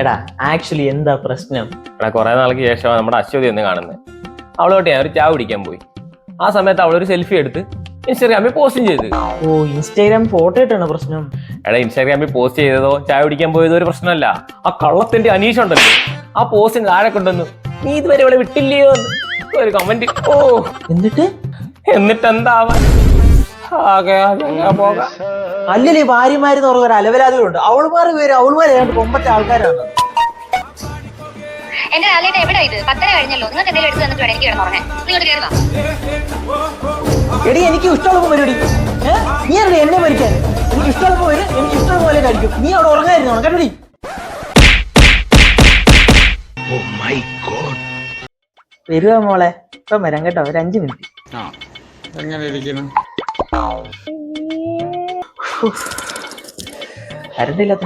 എടാ ആക്ച്വലി എന്താ പ്രശ്നം? എടാ കുറെ നാൾക്ക് ശേഷമാണ് നമ്മുടെ അശ്വതി ഒന്ന് കാണുന്നത്. അവളോട്ട് ഞാൻ ഒരു ചായ കുടിക്കാൻ പോയി. ആ സമയത്ത് അവളൊരു സെൽഫി എടുത്ത് ഇൻസ്റ്റാഗ്രാമിൽ പോസ്റ്റും ചെയ്ത്. ഓ, ഇൻസ്റ്റാഗ്രാം ഫോട്ടോ ഇട്ടാണ് പ്രശ്നം. എടാ ഇൻസ്റ്റാഗ്രാമിൽ പോസ്റ്റ് ചെയ്തതോ ചായ കുടിക്കാൻ പോയതോ ഒരു പ്രശ്നമല്ല. ആ കള്ളത്തിന്റെ അനീഷ് ഉണ്ടല്ലോ, ആ പോസ്റ്റിന് താഴെ കൊണ്ടുവന്നു നീ ഇതുവരെ ഇവിടെ വിട്ടില്ലയോ ഒരു കമന്റ്. ഓ എന്നിട്ട് എന്താവാൻ പോകാം. അല്ലല്ലേ ഭാര്യമാരെന്ന് പറഞ്ഞ ഒരു അലവലാദികളുണ്ട്. അവൾമാര് പേര് അവൾമാരെ കൊമ്പത്തെ ആൾക്കാരാണ്. എന്റെ ആലേട്ട എവിടെ ഇത്? 10:30 കഴിഞ്ഞല്ലോ. നിങ്ങൾക്ക് എന്തെങ്കിലും എടുത്ത് തന്നിട്ട് എനിക്ക് കിടന്നുറങ്ങാൻ. നീ കേറുവാ. എടി എനിക്ക് ഇഷ്ടമുള്ള പരിപാടി. നീ അവിടെ എന്നെ മരിക്കാൻ എനിക്ക് ഇഷ്ടമുള്ള വരും, എനിക്ക് ഇഷ്ടമുള്ള പോലെ കഴിക്കും. നീ അവിടെ ഉറങ്ങായിരുന്നോ? കണ്ടടി വരുവാ മോളെ. ഇപ്പം വരാം കേട്ടോ, ഒരു 5 മിനിറ്റ്. കരണ്ടില്ലാത്ത